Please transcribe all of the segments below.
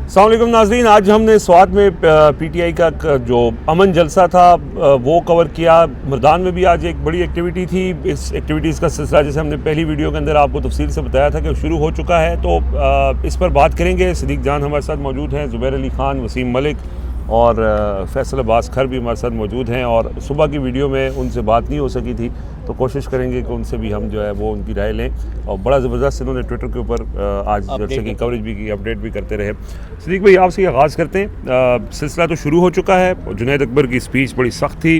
अस्सलाम वालेकुम नाज़रीन, आज हमने स्वात में पीटीआई का जो अमन जलसा था वो कवर किया। मर्दान में भी आज एक बड़ी एक्टिविटी थी। इस एक्टिविटीज़ का सिलसिला जैसे हमने पहली वीडियो के अंदर आपको तफसील से बताया था कि शुरू हो चुका है, तो इस पर बात करेंगे। सिद्दीक जान हमारे साथ मौजूद हैं, ज़ुबैर अली ख़ान, वसीम मलिक और फैसल अब्बास खर भी हमारे साथ मौजूद हैं। और सुबह की वीडियो में उनसे बात नहीं हो सकी थी, तो कोशिश करेंगे कि उनसे भी हम जो है वो उनकी राय लें। और बड़ा ज़बरदस्त इन्होंने ट्विटर के ऊपर आज जलसे की कवरेज भी की, अपडेट भी करते रहे। सिद्दीक भाई, आपसे आगाज़ करते हैं। सिलसिला तो शुरू हो चुका है। जुनैद अकबर की स्पीच बड़ी सख्त थी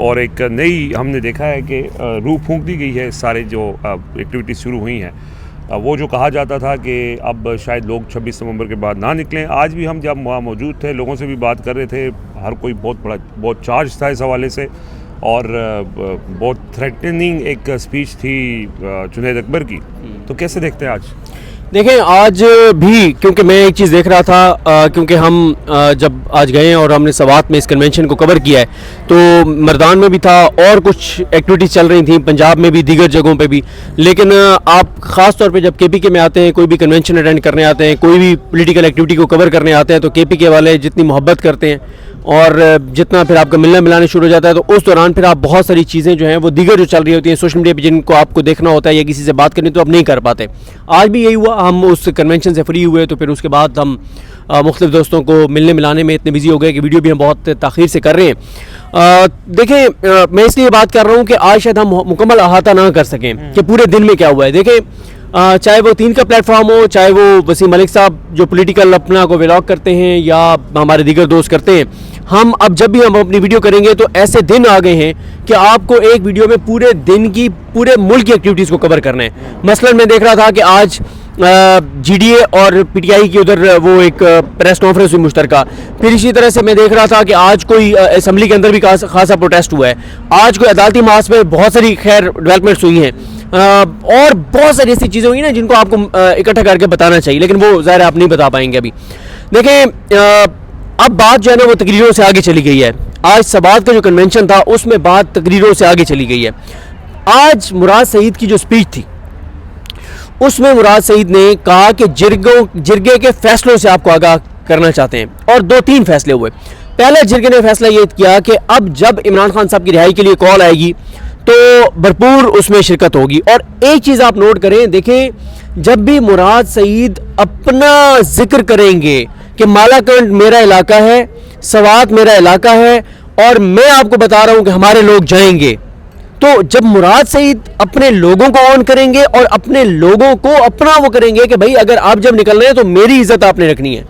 और एक नई हमने देखा है कि रूह फूंक दी गई है। सारे जो एक्टिविटीज़ शुरू हुई हैं, वो जो कहा जाता था कि अब शायद लोग 26 नवंबर के बाद ना निकलें, आज भी हम जब वहाँ मौजूद थे, लोगों से भी बात कर रहे थे, हर कोई बहुत चार्ज था इस हवाले से। और बहुत थ्रेटनिंग एक स्पीच थी जुनैद अकबर की। तो कैसे देखते हैं आज? देखें, आज भी क्योंकि मैं एक चीज़ देख रहा था, क्योंकि हम जब आज गए और हमने सवात में इस कन्वेंशन को कवर किया है, तो मर्दान में भी था और कुछ एक्टिविटीज़ चल रही थी, पंजाब में भी, दीगर जगहों पे भी। लेकिन आप ख़ास तौर पे जब केपीके में आते हैं, कोई भी कन्वेंशन अटेंड करने आते हैं, कोई भी पॉलिटिकल एक्टिविटी को कवर करने आते हैं, तो केपीके वाले जितनी मोहब्बत करते हैं और जितना फिर आपका मिलना मिलाने शुरू हो जाता है, तो उस दौरान फिर आप बहुत सारी चीज़ें जो हैं वो दीगर जो चल रही होती हैं सोशल मीडिया पे, जिनको आपको देखना होता है या किसी से बात करनी, तो आप नहीं कर पाते। आज भी यही हुआ, हम उस कन्वेंशन से फ्री हुए, तो फिर उसके बाद हम मुख्तलिफ दोस्तों को मिलने मिलाने में इतने बिजी हो गए कि वीडियो भी हम बहुत ताख़ीर से कर रहे हैं। देखें, मैं इसलिए बात कर रहा हूँ कि आज शायद हम मुकम्मल अहाता ना कर सकें कि पूरे दिन में क्या हुआ है। देखें, चाहे वो 3 का प्लेटफॉर्म हो, चाहे वो वसीम मलिक साहब जो पॉलिटिकल अपना को व्लॉग करते हैं या हमारे दीगर दोस्त करते हैं, हम अब जब भी हम अपनी वीडियो करेंगे तो ऐसे दिन आ गए हैं कि आपको एक वीडियो में पूरे दिन की, पूरे मुल्क की एक्टिविटीज़ को कवर करना है। मसलन मैं देख रहा था कि आज जीडीए और पीटीआई की उधर वो एक प्रेस कॉन्फ्रेंस हुई मुश्तरका। फिर इसी तरह से मैं देख रहा था कि आज कोई असम्बली के अंदर भी खासा प्रोटेस्ट हुआ है। आज कोई अदालती मास में बहुत सारी खैर डेवलपमेंट्स हुई हैं और बहुत सारी ऐसी चीज़ें हुई ना जिनको आपको इकट्ठा करके बताना चाहिए, लेकिन वो ज़ाहिर आप नहीं बता पाएंगे अभी। देखें, अब बात जो है ना वो तकरीरों से आगे चली गई है। आज सबात का जो कन्वेंशन था उसमें बात तकरीरों से आगे चली गई है। आज मुराद सईद की जो स्पीच थी उसमें मुराद सईद ने कहा कि जिरगे के फैसलों से आपको आगाह करना चाहते हैं, और 2-3 फैसले हुए। पहले जिरगे ने फैसला ये किया कि अब जब इमरान खान साहब की रिहाई के लिए कॉल आएगी तो भरपूर उसमें शिरकत होगी। और एक चीज़ आप नोट करें, देखें, जब भी मुराद सईद अपना जिक्र करेंगे कि मालाकंड मेरा इलाका है, सवात मेरा इलाका है और मैं आपको बता रहा हूं कि हमारे लोग जाएंगे, तो जब मुराद सईद अपने लोगों को ऑन करेंगे और अपने लोगों को अपना वो करेंगे कि भाई अगर आप जब निकल रहे हैं तो मेरी इज्जत आपने रखनी है,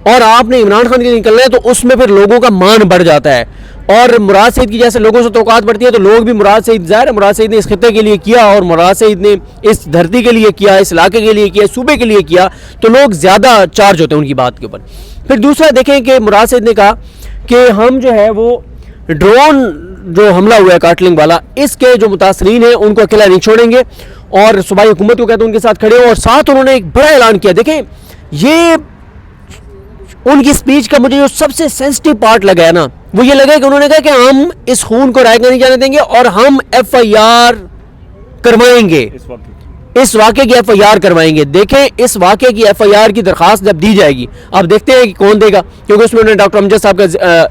और आपने इमरान खान के लिए निकल रहे हैं, तो उसमें फिर लोगों का मान बढ़ जाता है। और मुराद सईद की जैसे लोगों से तौकात बढ़ती है, तो लोग भी मुराद सईद, ज़ाहिर मुराद सईद ने इस खित्ते के लिए किया और मुराद सईद ने इस धरती के लिए किया, इस इलाके के लिए किया, सूबे के लिए किया, तो लोग ज़्यादा चार्ज होते हैं उनकी बात के ऊपर। फिर दूसरा देखें कि मुराद सईद ने कहा कि हम जो है वो ड्रोन जो हमला हुआ है काटलिंग वाला, इसके जो मुतासरीन हैं उनको अकेला नहीं छोड़ेंगे और सूबाई हुकूमत को कहते हैं उनके साथ खड़े हो। और साथ उन्होंने एक बड़ा ऐलान किया। देखें, ये उनकी स्पीच का मुझे जो सबसे सेंसिटिव पार्ट लगा है ना, वो ये लगा कि उन्होंने कहा कि हम इस खून को रायगा नहीं जाने देंगे और हम FIR करवाएंगे, इस वाक़े की FIR करवाएंगे। देखें, इस वाक़े की FIR की दरख्वास्त जब दी जाएगी, आप देखते हैं कि कौन देगा, क्योंकि उसमें उन्होंने डॉक्टर अमजद साहब का,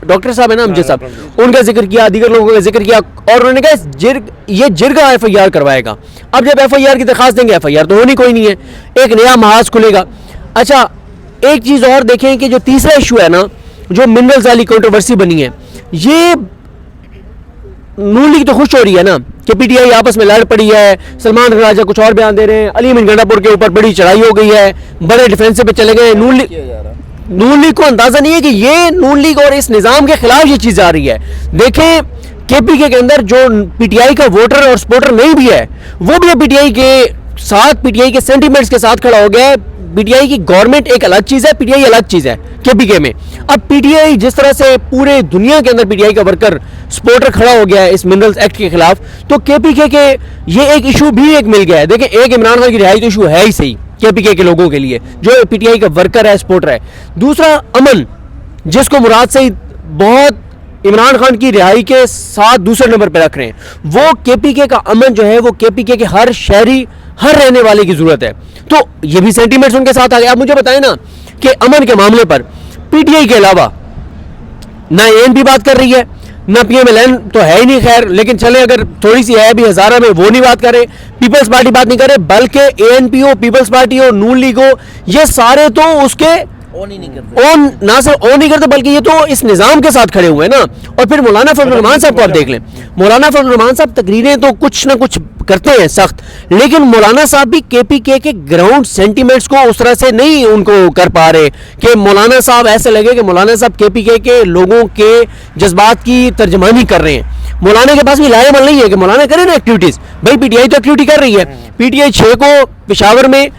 डॉक्टर साहब है ना अमजद साहब, उनका जिक्र किया, दीगर लोगों का जिक्र किया, और उन्होंने कहा ये जिरगा FIR करवाएगा। अब जब FIR की दरख्वास्त देंगे, FIR तो होनी कोई नहीं है, एक नया महाज खुलेगा। अच्छा, एक चीज़ और देखें कि जो तीसरा इशू है ना, जो मिनरल्स वाली कंट्रोवर्सी बनी है, ये नून लीग तो खुश हो रही है ना कि पीटीआई आपस में लड़ पड़ी है, सलमान राजा कुछ और बयान दे रहे हैं, अली अमीन गंडापुर के ऊपर बड़ी चढ़ाई हो गई है, बड़े डिफेंसिव पे चले गए। नून लीग को अंदाजा नहीं है कि ये नून लीग और इस निज़ाम के खिलाफ ये चीज़ आ रही है। देखें, केपीके के अंदर जो पीटीआई का वोटर और सपोर्टर नहीं भी है, वो भी पीटीआई के साथ, पीटीआई के सेंटिमेंट्स के साथ खड़ा हो गया है। पीटीआई की गवर्नमेंट एक अलग चीज़ है, पीटीआई अलग चीज़ है केपीके में। अब पीटीआई जिस तरह से पूरे दुनिया के अंदर पीटीआई का वर्कर सपोर्टर खड़ा हो गया है इस मिनरल्स एक्ट के खिलाफ, तो केपीके के ये एक इशू भी एक मिल गया है। देखिए, एक इमरान खान की रिहाई तो इशू है ही सही केपीके के लोगों के लिए जो पीटीआई का वर्कर है, सपोर्टर है। दूसरा अमन, जिसको मुराद सईद बहुत इमरान खान की रिहाई के साथ दूसरे नंबर पर रख रहे हैं, वो केपीके का अमन जो है वो केपीके के हर शहरी, हर रहने वाले की जरूरत है। तो ये भी सेंटीमेंट्स उनके साथ आ गए। आप मुझे बताएं ना कि अमन के मामले पर पीटीआई के अलावा ना एएनपी बात कर रही है, ना पीएमएलएन तो है ही नहीं, खैर लेकिन चले अगर थोड़ी सी है भी हजारा में, वो नहीं बात करे, पीपल्स पार्टी बात नहीं करे, बल्कि एएनपी हो, पीपल्स पार्टी हो, नून लीग हो, ये सारे तो उसके ऑन ही नहीं करते, ऑन ना सिर्फ ऑन नहीं करते बल्कि ये तो इस निजाम के साथ खड़े हुए हैं ना। और फिर मौलाना फजल रहमान साहब को आप देख लें, मौलाना फजल रहमान साहब तकरीरें तो कुछ ना कुछ करते हैं सख्त, लेकिन मौलाना साहब भी केपीके के ग्राउंड सेंटीमेंट्स को उस तरह से नहीं उनको कर पा रहे कि मौलाना साहब ऐसे लगे कि मौलाना साहब केपीके के लोगों के जज्बात की तर्जमानी कर रहे हैं। मौलाना के पास भी लाएमल नहीं है कि मौलाना करे ना एक्टिविटीज, भाई पीटीआई तो एक्टिविटी कर रही है। पीटीआई 6 को पेशावर में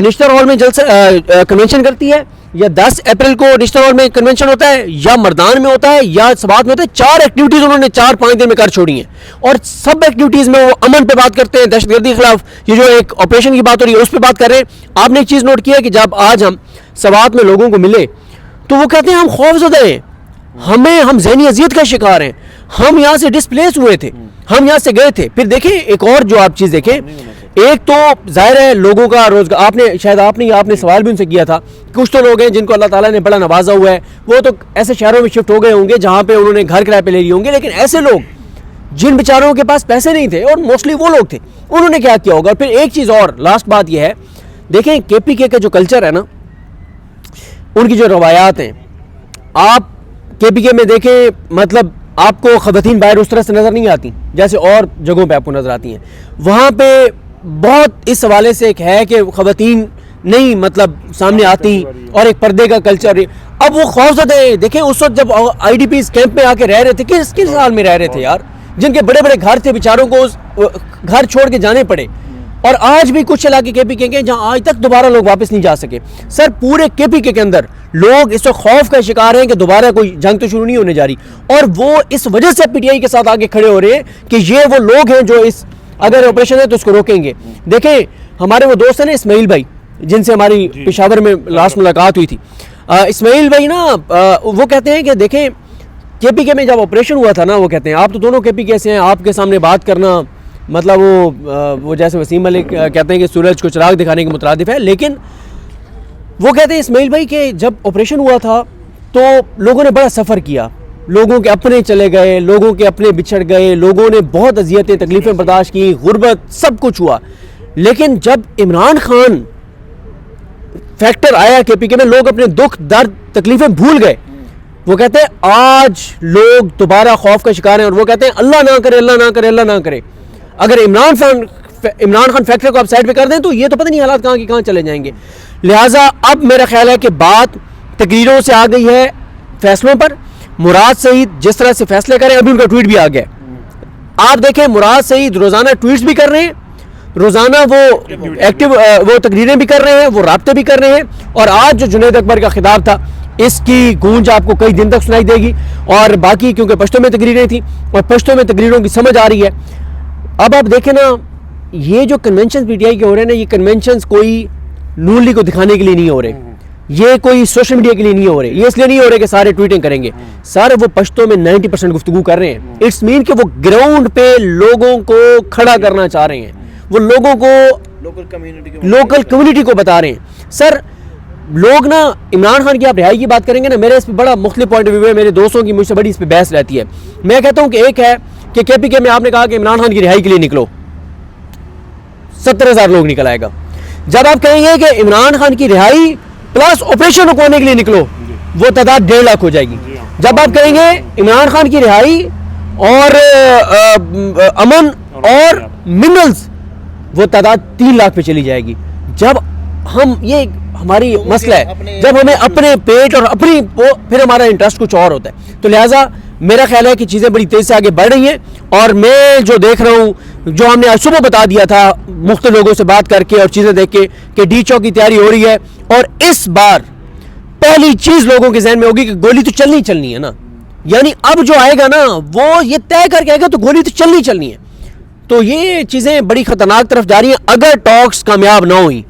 निश्तर हॉल में जलसा कन्वेंशन करती है, या 10 अप्रैल को निश्तर हॉल में कन्वेंशन होता है, या मर्दान में होता है, या सवात में होता है। 4 एक्टिविटीज उन्होंने 4-5 दिन में कर छोड़ी हैं, और सब एक्टिविटीज में वो अमन पे बात करते हैं, दहशतगर्दी के खिलाफ ये जो एक ऑपरेशन की बात हो रही है उस पर बात कर रहे हैं। आपने एक चीज़ नोट किया कि जब आज हम सवात में लोगों को मिले तो वो कहते हैं हम खौफजदा हैं, हम जहनी अजियत का शिकार हैं, हम यहाँ से डिस्प्लेस हुए थे, हम यहाँ से गए थे। फिर देखें एक और जो आप चीज़ देखें, एक तो जाहिर है लोगों का रोजगार, आपने सवाल भी उनसे किया था, कुछ तो लोग हैं जिनको अल्लाह ताला ने बड़ा नवाजा हुआ है, वो तो ऐसे शहरों में शिफ्ट हो गए होंगे जहाँ पे उन्होंने घर किराए पे ले लिए होंगे, लेकिन ऐसे लोग जिन बेचारों के पास पैसे नहीं थे, और मोस्टली वो लोग थे, उन्होंने क्या किया होगा। फिर एक चीज़ और लास्ट बात यह है, देखें केपीके का जो कल्चर है ना, उनकी जो रवायात हैं, आप केपीके में देखें, मतलब आपको ख़वातीन बाहर उस तरह से नज़र नहीं आती जैसे और जगहों पे आपको नज़र आती हैं। वहाँ पे बहुत इस हवाले से एक है कि ख़वातीन नहीं मतलब सामने आती, और एक पर्दे का कल्चर। अब वो खौफजदा है। देखें उस वक्त जब आईडीपीज़ कैंप में आके रह रहे थे, किस साल में रह रहे थे यार, जिनके बड़े बड़े घर थे, बेचारों को घर छोड़ के जाने पड़े। और आज भी कुछ इलाके केपीके के जहाँ आज तक दोबारा लोग वापस नहीं जा सके। सर पूरे केपीके के अंदर लोग इस वक्त खौफ का शिकार हैं कि दोबारा कोई जंग तो शुरू नहीं होने जा रही, और वो इस वजह से पीटीआई के साथ आगे खड़े हो रहे हैं कि ये वो लोग हैं जो इस अगर ऑपरेशन है तो उसको रोकेंगे। देखें हमारे वो दोस्त हैं ना इस्माइल भाई, जिनसे हमारी पेशावर में लास्ट मुलाकात हुई थी, इस्माइल भाई ना वो कहते हैं कि देखें केपीके में जब ऑपरेशन हुआ था ना, वो कहते हैं आप तो दोनों केपीके से हैं, आपके सामने बात करना मतलब वो जैसे वसीम मलिक कहते हैं कि सूरज को चिराग दिखाने के मुतरादिफ है। लेकिन वो कहते हैं इस्माइल भाई कि जब ऑपरेशन हुआ था तो लोगों ने बड़ा सफ़र किया, लोगों के अपने चले गए, लोगों के अपने बिछड़ गए, लोगों ने बहुत अजियतें तकलीफ़ें बर्दाश्त की, गुर्बत सब कुछ हुआ। लेकिन जब इमरान खान फैक्टर आया केपीके में, लोग अपने दुख दर्द तकलीफ़ें भूल गए। वो कहते हैं आज लोग दोबारा खौफ का शिकार हैं, और वो कहते हैं अल्लाह ना करे, अल्लाह ना करे, अल्लाह ना करे, अगर इमरान खान फैक्टर को आप साइड पे कर दें तो ये तो पता नहीं हालात कहाँ की कहाँ चले जाएंगे। लिहाजा अब मेरा ख्याल है कि बात तकरीरों से आ गई है फैसलों पर। मुराद सईद जिस तरह से फैसले करें, अभी उनका ट्वीट भी आ गया, आप देखें मुराद सईद रोज़ाना ट्वीट्स भी कर रहे हैं, रोज़ाना वो एक्टिव वो तकरीरें भी कर रहे हैं, वो राब्ते भी कर रहे हैं। और आज जो जुनैद अकबर का खिताब था, इसकी गूंज आपको कई दिन तक सुनाई देगी। और बाकी क्योंकि पश्तो में तकरीरें थी और पश्तो में तकरीरों की समझ आ रही है। अब आप देखें ना, ये जो कन्वेंशन पीटीआई के हो रहे हैं ना, ये कन्वेंशन कोई नून लीग को दिखाने के लिए नहीं हो रहे, ये कोई सोशल मीडिया के लिए नहीं हो रहे, ये इसलिए नहीं हो रहे कि सारे ट्वीटिंग करेंगे, सारे वो पश्तो में 90% गुफ्तगू कर रहे हैं। इट्स मीन कि वो ग्राउंड पे लोगों को खड़ा करना चाह रहे हैं, वो लोगों को लोकल कम्युनिटी को बता रहे हैं। सर लोग ना इमरान खान की आप रिहाई की बात करेंगे ना, मेरे इस पर बड़ा मुख्तलिफ पॉइंट ऑफ व्यू है, मेरे दोस्तों की मुझसे बड़ी इस पर बहस रहती है। मैं कहता हूँ कि एक है कि केपीके में आपने कहा कि इमरान खान की रिहाई के लिए निकलो, 70,000 लोग निकल आएगा। जब आप कहेंगे कि इमरान खान की रिहाई प्लस ऑपरेशन रुकवाने के लिए निकलो, वो तादाद 1.5 लाख हो जाएगी। जब आप कहेंगे इमरान खान की रिहाई और अमन और मिनरल्स, वो तादाद 3 लाख पे चली जाएगी। जब हम ये हमारी मसला है, जब हमें अपने पेट और अपनी फिर हमारा इंटरेस्ट कुछ और होता है। तो लिहाजा मेरा ख्याल है कि चीज़ें बड़ी तेज़ी से आगे बढ़ रही हैं। और मैं जो देख रहा हूँ, जो हमने आज सुबह बता दिया था मुख्तलिफ लोगों से बात करके और चीज़ें देख के कि डी चौक की तैयारी हो रही है, और इस बार पहली चीज़ लोगों के जहन में होगी कि गोली तो चलनी है ना, यानी अब जो आएगा ना वो ये तय करके आएगा तो गोली तो चलनी है। तो ये चीज़ें बड़ी ख़तरनाक तरफ जा रही हैं। अगर टॉक्स कामयाब ना हुई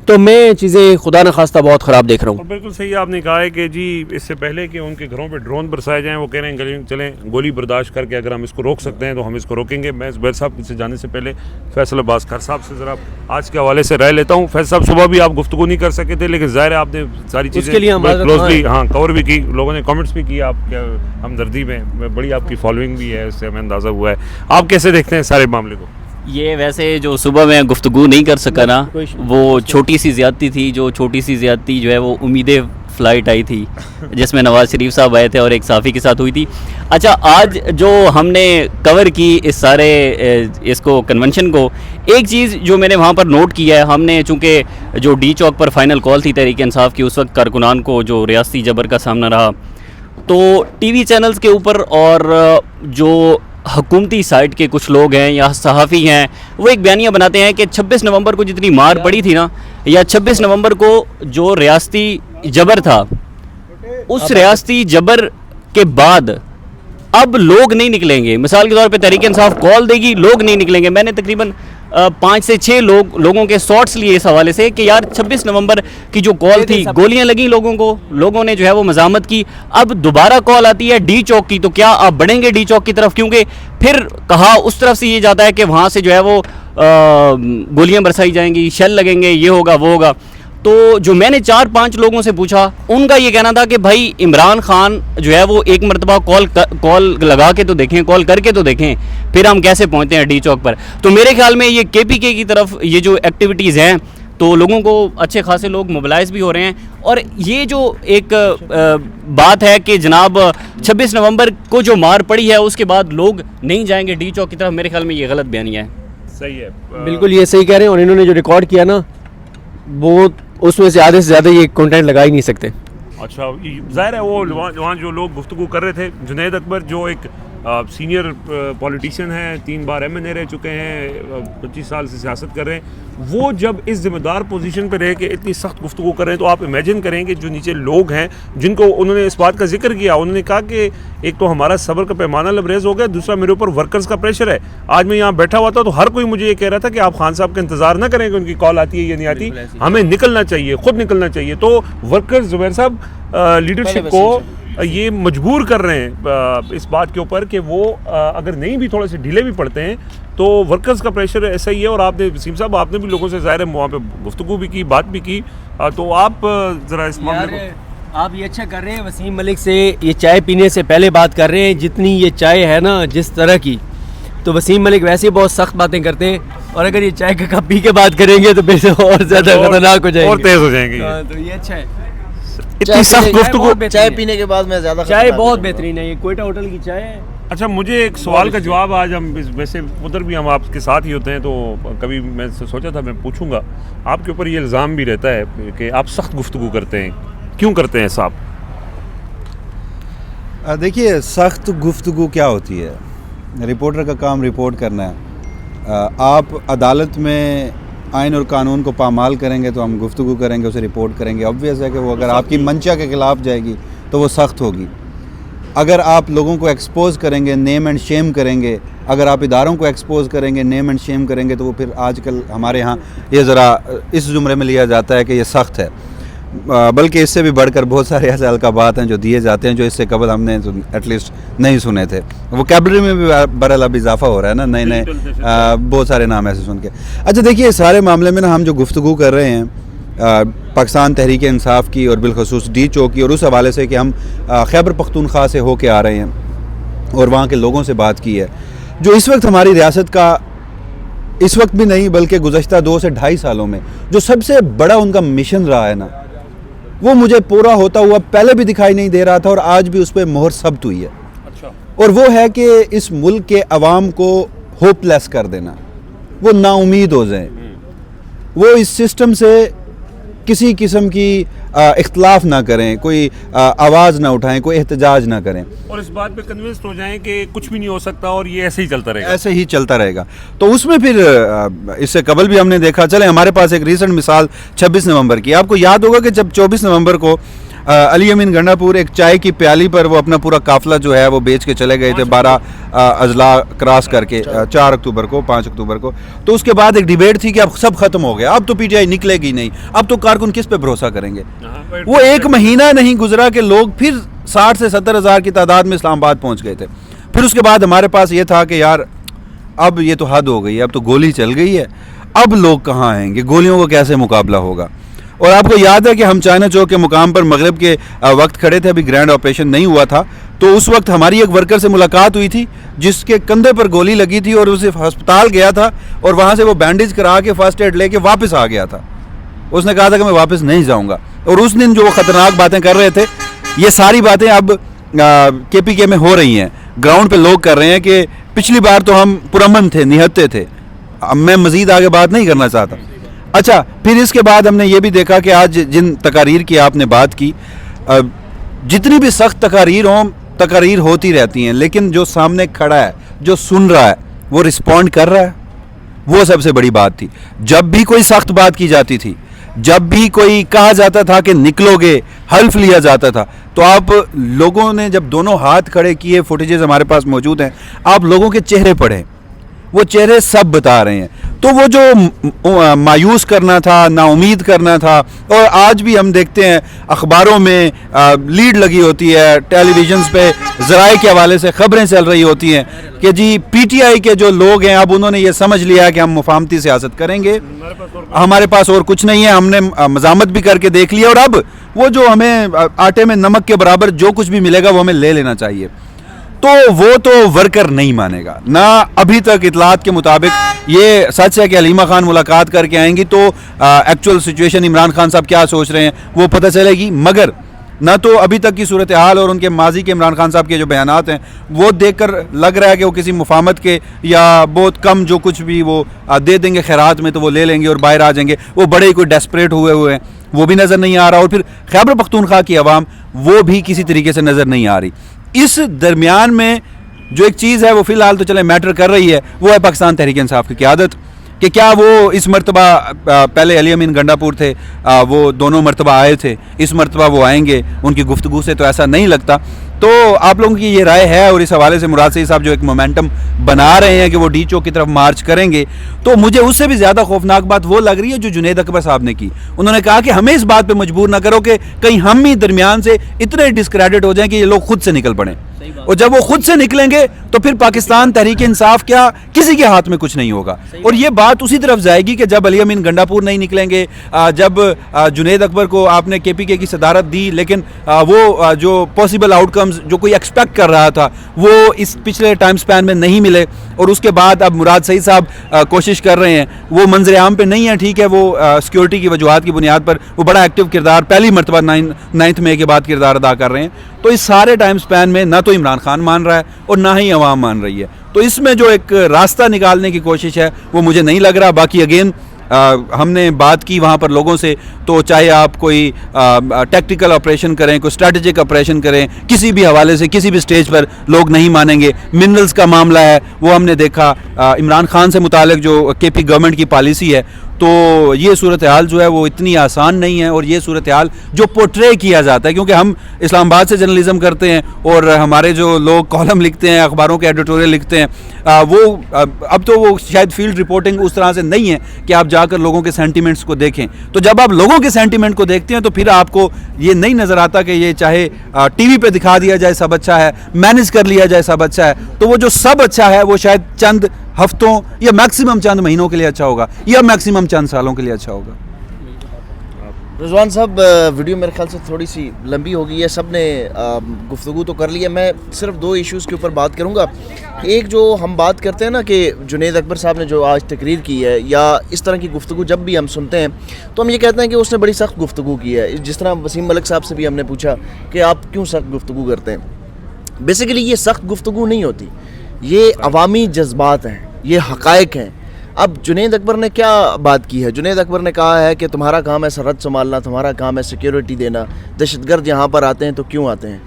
तो मैं चीज़ें खुदा न खास्ता बहुत ख़राब देख रहा और हूँ। बिल्कुल सही आपने कहा है कि जी इससे पहले कि उनके घरों पे ड्रोन बरसाए जाएं, वो कह रहे हैं गली चलें गोली बर्दाश्त करके अगर हम इसको रोक सकते हैं तो हम इसको रोकेंगे। मैं जुबैर साहब से जाने से पहले फैसल अब्बास खान साहब से ज़रा आज के हवाले से राय लेता हूँ। फैसल साहब सुबह भी आप गुफ्तगू नहीं कर सके थे, लेकिन ज़ाहिर है आपने सारी चीज़ें उसके लिए हम क्लोजली कवर भी की, लोगों ने कमेंट्स भी किए आपके हमदर्दी में, बड़ी आपकी फॉलोइंग भी है, उससे हमें अंदाज़ा हुआ है। आप कैसे देखते हैं सारे मामले को? ये वैसे जो सुबह मैं गुफ्तगू नहीं कर सका ना, वो छोटी सी ज़्यादती थी। जो छोटी सी ज़्यादती जो है वो उम्मीदें फ़्लाइट आई थी जिसमें नवाज़ शरीफ साहब आए थे और एक साफ़ी के साथ हुई थी। अच्छा, आज जो हमने कवर की इस सारे इसको कन्वेंशन को, एक चीज़ जो मैंने वहाँ पर नोट किया है, हमने चूँकि जो डी चौक पर फाइनल कॉल थी तहरीक इंसाफ की, उस वक्त कारकुनान को जो रियासती जबर का सामना रहा, तो टीवी चैनल्स के ऊपर और जो हुकूमती साइड के कुछ लोग हैं या सहाफ़ी हैं, वो एक बयानिया बनाते हैं कि 26 नवंबर को जितनी मार पड़ी थी ना, या 26 नवंबर को जो रियासती जबर था, उस रियासती जबर के बाद अब लोग नहीं निकलेंगे। मिसाल के तौर पे तहरीक इंसाफ कॉल देगी, लोग नहीं निकलेंगे। मैंने तकरीबन 5 से 6 लोगों के शॉट्स लिए इस हवाले से कि यार 26 नवंबर की जो कॉल थी, गोलियां लगी लोगों को, लोगों ने जो है वो मज़ामत की। अब दोबारा कॉल आती है डी चौक की, तो क्या आप बढ़ेंगे डी चौक की तरफ? क्योंकि फिर कहा उस तरफ से ये जाता है कि वहाँ से जो है वो गोलियां बरसाई जाएंगी, शेल लगेंगे, ये होगा वो होगा। तो जो मैंने 4-5 लोगों से पूछा, उनका ये कहना था कि भाई इमरान खान जो है वो एक मरतबा कॉल लगा के तो देखें, कॉल करके तो देखें, फिर हम कैसे पहुंचते हैं डी चौक पर। तो मेरे ख्याल में ये केपीके की तरफ ये जो एक्टिविटीज़ हैं, तो लोगों को अच्छे खासे लोग मोबिलाइज भी हो रहे हैं। और ये जो एक बात है कि जनाब 26 नवंबर को जो मार पड़ी है उसके बाद लोग नहीं जाएंगे डी चौक की तरफ, मेरे ख्याल में ये गलत बयानिया है। सही है, बिल्कुल ये सही कह रहे हैं। और इन्होंने जो रिकॉर्ड किया ना, वो उसमें से आधे से ज़्यादा ये कंटेंट लगा ही नहीं सकते। अच्छा, ज़ाहिर है वो वहाँ जो लोग गुफ्तगू कर रहे थे, जुनैद अकबर जो एक सीनियर पॉलिटिशियन हैं, 3 बार एमएनए रह चुके हैं, 25 साल से सियासत कर रहे हैं, वो जब इस ज़िम्मेदार पोजीशन पे रह के इतनी सख्त गुफ्तगू कर रहे हैं, तो आप इमेजिन करेंगे जो नीचे लोग हैं जिनको उन्होंने इस बात का जिक्र किया। उन्होंने कहा कि एक तो हमारा सब्र का पैमाना लबरेज हो गया, दूसरा मेरे ऊपर वर्कर्स का प्रेशर है। आज मैं यहाँ बैठा हुआ था तो हर कोई मुझे ये कह रहा था कि आप खान साहब का इंतज़ार ना करें कि उनकी कॉल आती है या नहीं आती, हमें निकलना चाहिए, खुद निकलना चाहिए। तो वर्कर्स जुबैर साहब लीडरशिप को ये मजबूर कर रहे हैं इस बात के ऊपर कि वो अगर नहीं भी थोड़े से ढीले भी पड़ते हैं तो वर्कर्स का प्रेशर ऐसा ही है। और आपने वसीम साहब, आपने भी लोगों से ज़ाहिर है वहाँ पे गुफ्तगू भी की, बात भी की, तो आप ज़रा इस मामले को आप ये अच्छा कर रहे हैं, वसीम मलिक से ये चाय पीने से पहले बात कर रहे हैं। जितनी ये चाय है ना, जिस तरह की, तो वसीम मलिक वैसे ही बहुत सख्त बातें करते हैं, और अगर ये चाय का कप पी के बात करेंगे तो फिर और ज़्यादा खतरनाक हो जाएंगे, और तेज़ हो जाएंगे। तो ये अच्छा है। इतनी सख्त गुफ्तगू, चाय पीने के बाद मैं ज़्यादा चाय बहुत बेहतरीन है, ये कोयटा होटल की चाय है। अच्छा, मुझे एक सवाल का जवाब आज हम वैसे उधर भी हम आपके साथ ही होते हैं, तो कभी मैं सोचा था मैं पूछूंगा, आपके ऊपर ये इल्ज़ाम भी रहता है कि आप सख्त गुफ्तगू करते हैं, क्यों करते हैं साहब? देखिए, सख्त गुफ्तगू क्या होती है? रिपोर्टर का काम रिपोर्ट करना है। आप अदालत में आइन और कानून को पामाल करेंगे तो हम गुफ्तगू करेंगे, उसे रिपोर्ट करेंगे। ऑब्वियस है कि वो अगर आपकी मंशा के ख़िलाफ़ जाएगी तो वो सख्त होगी। अगर आप लोगों को एक्सपोज करेंगे, नेम एंड शेम करेंगे, अगर आप इदारों को एक्सपोज करेंगे, नेम एंड शेम करेंगे, तो वो फिर आजकल हमारे यहाँ ये ज़रा इस ज़ुमरे में लिया जाता है कि ये सख्त है। बल्कि इससे भी बढ़कर बहुत सारे ऐसे अलकाबात हैं जो दिए जाते हैं जो इससे कबल हमने एटलीस्ट नहीं सुने थे। वोकैबुलरी में भी बहरहाल अब इजाफा हो रहा है ना, नए नए बहुत सारे नाम ऐसे सुन के। अच्छा देखिए, इस सारे मामले में ना हम जो गुफ्तगू कर रहे हैं पाकिस्तान तहरीक इंसाफ की और बिलखसूस डी चौक की, और उस हवाले से कि हम खैबर पख्तूनख्वा से होके आ रहे हैं और वहाँ के लोगों से बात की है, जो इस वक्त हमारी रियासत का, इस वक्त भी नहीं बल्कि गुज़श्ता 2 से 2.5 सालों में जो सबसे बड़ा उनका मिशन रहा है ना, वो मुझे पूरा होता हुआ पहले भी दिखाई नहीं दे रहा था और आज भी उस पर मोहर सब्त हुई है। अच्छा। और वो है कि इस मुल्क के अवाम को होपलेस कर देना, वो नाउमीद हो जाएं, वो इस सिस्टम से किसी किस्म की इख्तलाफ ना करें, कोई आवाज़ ना उठाएं, कोई एहतजाज ना करें, और इस बात पे कन्विंस्ड हो जाएं कि कुछ भी नहीं हो सकता और ये ऐसे ही चलता रहेगा, ऐसे ही चलता रहेगा। तो उसमें फिर इससे कबल भी हमने देखा, चले हमारे पास एक रीसेंट मिसाल 26 नवंबर की। आपको याद होगा कि जब 24 नवंबर को अली अमीन गंडापुर एक चाय की प्याली पर वो अपना पूरा काफिला जो है वो बेच के चले गए थे 12 अजला क्रॉस करके 4 अक्टूबर को 5 अक्टूबर को। तो उसके बाद एक डिबेट थी कि अब सब खत्म हो गया, अब तो पीटीआई निकलेगी नहीं, अब तो कारकुन किस पे भरोसा करेंगे। वो एक महीना नहीं गुजरा कि लोग फिर 60 से 70 हज़ार की तादाद में इस्लामाबाद पहुंच गए थे। फिर उसके बाद हमारे पास ये था कि यार अब ये तो हद हो गई है, अब तो गोली चल गई है, अब लोग कहाँ आएंगे, गोलियों का कैसे मुकाबला होगा। और आपको याद है कि हम चाइना चौक के मुकाम पर मगरिब के वक्त खड़े थे, अभी ग्रैंड ऑपरेशन नहीं हुआ था, तो उस वक्त हमारी एक वर्कर से मुलाकात हुई थी जिसके कंधे पर गोली लगी थी और उसे अस्पताल गया था और वहाँ से वो बैंडेज करा के फर्स्ट एड लेके वापस आ गया था। उसने कहा था कि मैं वापस नहीं जाऊँगा। और उस दिन जो वो ख़तरनाक बातें कर रहे थे, ये सारी बातें अब KPK में हो रही हैं। ग्राउंड पे लोग कर रहे हैं कि पिछली बार तो हम पुरअमन थे, निहत्ते थे। अब मैं मज़ीद आगे बात नहीं करना चाहता। अच्छा, फिर इसके बाद हमने ये भी देखा कि आज जिन तकारीर की आपने बात की, जितनी भी सख्त तकारीर होती रहती हैं, लेकिन जो सामने खड़ा है, जो सुन रहा है, वो रिस्पॉन्ड कर रहा है, वो सबसे बड़ी बात थी। जब भी कोई सख्त बात की जाती थी, जब भी कोई कहा जाता था कि निकलोगे, हल्फ लिया जाता था, तो आप लोगों ने जब दोनों हाथ खड़े किए, फुटेजेस हमारे पास मौजूद हैं, आप लोगों के चेहरे पढ़ें, वो चेहरे सब बता रहे हैं। तो वो जो मायूस करना था, नाउमीद करना था, और आज भी हम देखते हैं अखबारों में लीड लगी होती है, टेलीविजन्स पे ज़राए के हवाले से खबरें चल रही होती हैं कि जी पीटीआई के जो लोग हैं अब उन्होंने ये समझ लिया है कि हम मुफाहमती सियासत करेंगे, हमारे पास और कुछ नहीं है, हमने मज़ामत भी करके देख लिया और अब वो जो हमें आटे में नमक के बराबर जो कुछ भी मिलेगा वो हमें ले लेना चाहिए। तो वो तो वर्कर नहीं मानेगा ना। अभी तक इतलात के मुताबिक ये सच है कि हलीमा खान मुलाकात करके आएंगी तो एक्चुअल सिचुएशन इमरान खान साहब क्या सोच रहे हैं वो पता चलेगी, मगर ना तो अभी तक की सूरत हाल और उनके माजी के इमरान खान साहब के जो बयानात हैं वो देखकर लग रहा है कि वो किसी मुफाहमत के या बहुत कम जो कुछ भी वो दे देंगे खैरात में तो वो ले लेंगे और बाहर आ जाएंगे, वो बड़े ही कोई डेस्परेट हुए हैं, वो भी नज़र नहीं आ रहा। और फिर खैबर पख्तूनख्वा की आवाम वो भी किसी तरीके से नज़र नहीं आ रही। इस दरमियान में जो एक चीज़ है वो फ़िलहाल तो चले मैटर कर रही है, वो है पाकिस्तान तहरीक इंसाफ की क़यादत, कि क्या वो इस मरतबा, पहले अली अमीन गंडापुर थे, वो दोनों मरतबा आए थे, इस मरतबा वो आएंगे, उनकी गुफ्तगू से तो ऐसा नहीं लगता। तो आप लोगों की ये राय है और इस हवाले से मुराद सईद साहब जो एक मोमेंटम बना रहे हैं कि वो डी चौक की तरफ मार्च करेंगे, तो मुझे उससे भी ज़्यादा खौफनाक बात वो लग रही है जो जुनैद अकबर साहब ने की। उन्होंने कहा कि हमें इस बात पे मजबूर ना करो कि कहीं हम ही दरमियान से इतने डिस्क्रेडिट हो जाएं कि ये लोग खुद से निकल पड़ें, और जब वो खुद से निकलेंगे तो फिर पाकिस्तान तहरीक इंसाफ क्या किसी के हाथ में कुछ नहीं होगा। और ये बात उसी तरफ जाएगी कि जब अली अमीन गंडापुर नहीं निकलेंगे, जब जुनैद अकबर को आपने KPK की सदारत दी, लेकिन वो जो पॉसिबल आउटकम्स जो कोई एक्सपेक्ट कर रहा था वो इस पिछले टाइम स्पैन में नहीं मिले, और उसके बाद अब मुराद सईद साहब कोशिश कर रहे हैं, वो मंजर आम पे नहीं है, ठीक है, वो सिक्योरिटी की वजूहात की बुनियाद पर वो बड़ा एक्टिव किरदार पहली मरतबा 9 मई के बाद किरदार अदा कर रहे हैं। तो इस सारे टाइम स्पैन में ना तो इमरान खान मान रहा है और ना ही अवाम मान रही है, तो इसमें जो एक रास्ता निकालने की कोशिश है वो मुझे नहीं लग रहा। बाकी अगेन हमने बात की वहाँ पर लोगों से, तो चाहे आप कोई टैक्टिकल ऑपरेशन करें, कोई स्ट्रैटेजिक ऑपरेशन करें, किसी भी हवाले से किसी भी स्टेज पर लोग नहीं मानेंगे। मिनरल्स का मामला है वो हमने देखा, इमरान खान से मुतालिक जो KP गवर्नमेंट की पॉलिसी है, तो ये सूरत हाल जो है वो इतनी आसान नहीं है, और ये सूरत हाल जो पोर्ट्रे किया जाता है, क्योंकि हम इस्लामाबाद से जर्नलिज्म करते हैं और हमारे जो लोग कॉलम लिखते हैं, अखबारों के एडिटोरियल लिखते हैं, वो अब तो वो शायद फील्ड रिपोर्टिंग उस तरह से नहीं है कि आप जाकर लोगों के सेंटिमेंट्स को देखें। तो जब आप लोगों के सेंटिमेंट को देखते हैं तो फिर आपको ये नहीं नज़र आता कि ये चाहे TV पे दिखा दिया जाए सब अच्छा है, मैनेज कर लिया जाए सब अच्छा है, तो वो जो सब अच्छा है वो शायद चंद हफ्तों या मैक्सिमम चंद महीनों के लिए अच्छा होगा, या मैक्सिमम चंद सालों के लिए अच्छा होगा। रिजवान साहब, वीडियो मेरे ख्याल से थोड़ी सी लंबी हो गई है, सब ने गुफ्तगू तो कर ली है, मैं सिर्फ 2 इश्यूज़ के ऊपर बात करूँगा। एक जो हम बात करते हैं ना कि जुनैद अकबर साहब ने जो आज तकरीर की है, या इस तरह की गुफ्तगू जब भी हम सुनते हैं तो हम ये कहते हैं कि उसने बड़ी सख्त गुफ्तगू की है। जिस तरह वसीम मलिक साहब से भी हमने पूछा कि आप क्यों सख्त गुफ्तगू करते हैं, बेसिकली ये सख्त गुफ्तगू नहीं होती, ये अवामी जज्बात हैं, ये हक़ाइक़ हैं। अब जुनैद अकबर ने क्या बात की है? जुनैद अकबर ने कहा है कि तुम्हारा काम है सरहद संभालना, तुम्हारा काम है सिक्योरिटी देना, दहशतगर्द यहाँ पर आते हैं तो क्यों आते हैं?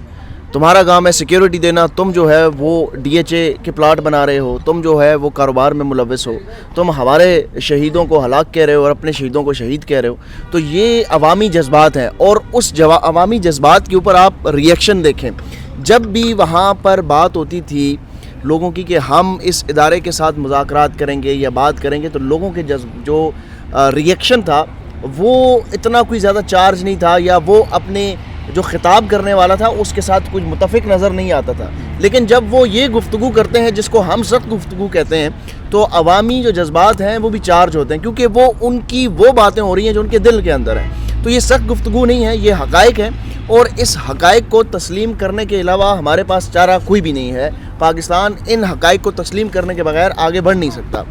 तुम्हारा काम है सिक्योरिटी देना, तुम जो है वो DHA के प्लाट बना रहे हो, तुम जो है वो कारोबार में मुलविस हो, तुम हमारे शहीदों को हलाक कह रहे हो और अपने शहीदों को शहीद कह रहे हो। तो ये अवामी जज्बात हैं और उस अवामी जज्बात के ऊपर आप रिएक्शन देखें। जब भी वहाँ पर बात होती थी लोगों की कि हम इस इदारे के साथ मुज़ाकरात करेंगे या बात करेंगे, तो लोगों के जो रिएक्शन था वो इतना कोई ज़्यादा चार्ज नहीं था, या वो अपने जो खिताब करने वाला था उसके साथ कुछ मुतफिक नज़र नहीं आता था। लेकिन जब वो ये गुफ्तगू करते हैं जिसको हम सख्त गुफ्तगू कहते हैं, तो अवामी जो जज्बात हैं वो भी चार्ज होते हैं, क्योंकि वो उनकी वो बातें हो रही हैं जो उनके दिल के अंदर हैं। तो ये सख्त गुफ्तगू नहीं है, ये हक़ाइक़ है, और इस हक़ाइक़ को तस्लीम करने के अलावा हमारे पास चारा कोई भी नहीं है। पाकिस्तान इन हक़ाइक़ को तस्लीम करने के बगैर आगे बढ़ नहीं सकता।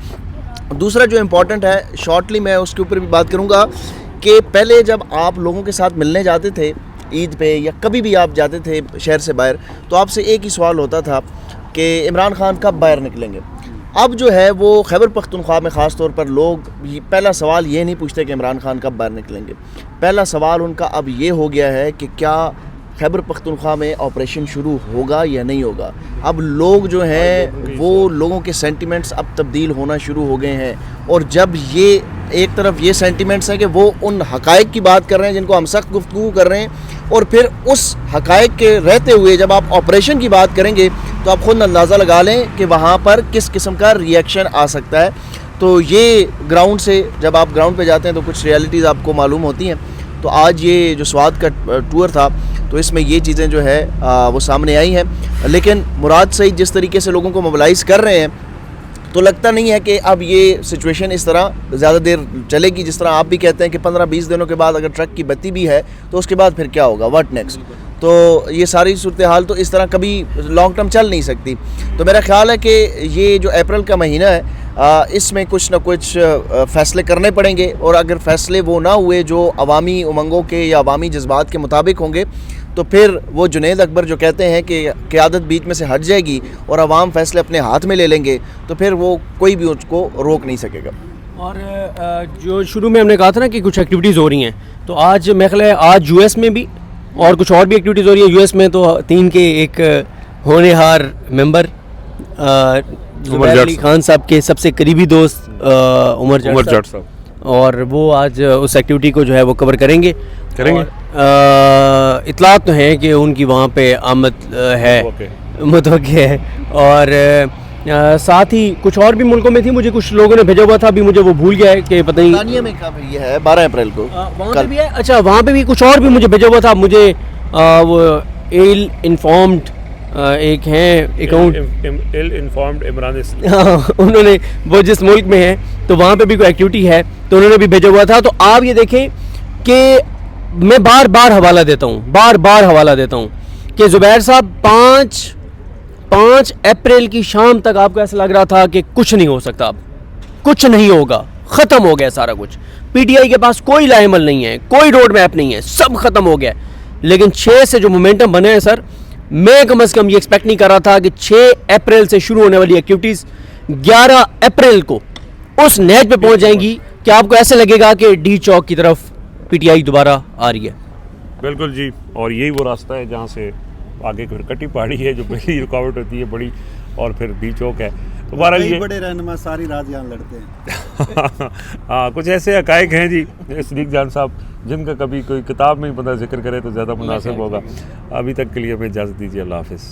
दूसरा जो इम्पोर्टेंट है, शॉर्टली मैं उसके ऊपर भी बात करूँगा, कि पहले जब आप लोगों के साथ मिलने जाते थे ईद पे या कभी भी आप जाते थे शहर से बाहर, तो आपसे एक ही सवाल होता था कि इमरान खान कब बाहर निकलेंगे। अब जो है वो खैबर पख्तूनख्वा में ख़ास तौर पर लोग पहला सवाल ये नहीं पूछते कि इमरान खान कब बाहर निकलेंगे। पहला सवाल उनका अब ये हो गया है कि क्या खैबर पख्तूनख्वा में ऑपरेशन शुरू होगा या नहीं होगा। अब लोग जो हैं वो लोगों के सेंटिमेंट्स अब तब्दील होना शुरू हो गए हैं, और जब ये एक तरफ ये सेंटिमेंट्स हैं कि वो उन हक़ाइक़ की बात कर रहे हैं जिनको हम सख्त गुफ्तगू कर रहे हैं, और फिर उस हक़ाइक़ के रहते हुए जब आप ऑपरेशन की बात करेंगे तो आप ख़ुद अंदाज़ा लगा लें कि वहाँ पर किस किस्म का रिएक्शन आ सकता है। तो ये ग्राउंड से जब आप ग्राउंड पे जाते हैं तो कुछ रियलिटीज़ आपको मालूम होती हैं। तो आज ये जो स्वात का टूर था, तो इसमें ये चीज़ें जो है वो सामने आई हैं। लेकिन मुराद सईद जिस तरीके से लोगों को मोबिलाइज़ कर रहे हैं, तो लगता नहीं है कि अब ये सिचुएशन इस तरह ज़्यादा देर चलेगी। जिस तरह आप भी कहते हैं कि 15-20 दिनों के बाद अगर ट्रक की बत्ती भी है तो उसके बाद फिर क्या होगा, व्हाट नेक्स्ट। तो ये सारी सूरत हाल तो इस तरह कभी लॉन्ग टर्म चल नहीं सकती। तो मेरा ख्याल है कि ये जो अप्रैल का महीना है, इसमें कुछ ना कुछ फ़ैसले करने पड़ेंगे, और अगर फ़ैसले वो ना हुए जो अवामी उमंगों के या अवामी जज्बात के मुताबिक होंगे, तो फिर वो जुनैद अकबर जो कहते हैं कि क़यादत बीच में से हट जाएगी और अवाम फ़ैसले अपने हाथ में ले लेंगे, तो फिर वो कोई भी उसको रोक नहीं सकेगा। और जो शुरू में हमने कहा था ना कि कुछ एक्टिविटीज़ हो रही हैं, तो आज मेरे ख्याल है आज US में भी और कुछ और भी एक्टिविटीज़ हो रही है। US में तो 3 के एक होनहार मेंबर ज़ुबैर अली खान साहब के सबसे करीबी दोस्त उमर जाट साहब, और वो आज उस एक्टिविटी को जो है वो कवर करेंगे। इतलात तो हैं कि उनकी वहाँ पे आमद है, मुतवक्की है, और साथ ही कुछ और भी मुल्कों में थी, मुझे कुछ लोगों ने भेजा हुआ था, अभी मुझे वो भूल गया है कि पता नहीं। तानिया में कब ये है 12 अप्रैल को वहाँ पे भी है। अच्छा, वहाँ पे भी कुछ और भी मुझे भेजा हुआ था। मुझे वो इल इन्फॉर्म्ड एक हैं अकाउंट इल इन्फॉर्म्ड इमरान, उन्होंने वो जिस मुल्क में है तो वहाँ पे भी कोई एक्टिविटी है तो उन्होंने भी भेजा हुआ था। तो आप ये देखें कि मैं बार बार हवाला देता हूँ कि ज़ुबैर साहब 5 अप्रैल की शाम तक आपको ऐसा लग रहा था कि कुछ नहीं हो सकता, अब कुछ नहीं होगा, ख़त्म हो गया सारा कुछ। PTI के पास कोई लाएमल नहीं है, कोई रोड मैप नहीं है, सब ख़त्म हो गया। लेकिन 6 से जो मोमेंटम बने हैं सर, मैं कम से कम ये एक्सपेक्ट नहीं कर रहा था कि 6 अप्रैल से शुरू होने वाली एक्टिविटीज़ 11 अप्रैल को उस नहज पे पहुंच जाएंगी कि आपको ऐसे लगेगा कि D चौक की तरफ PTI दोबारा आ रही है। बिल्कुल जी, और यही वो रास्ता है जहाँ से आगे फिर कटी पहाड़ी है जो पहली रुकावट होती है बड़ी, और फिर D चौक है। तो बहरहाल ये बड़े रहनुमा सारी रात यहाँ लड़ते हैं। हाँ, कुछ ऐसे हक़ाइक़ हैं जी सदीक जान साहब जिनका कभी कोई किताब में ही बंदा जिक्र करे तो ज़्यादा मुनासिब होगा। अभी तक के लिए हमें इजाज़त दीजिए, अल्लाह हाफ़िज़।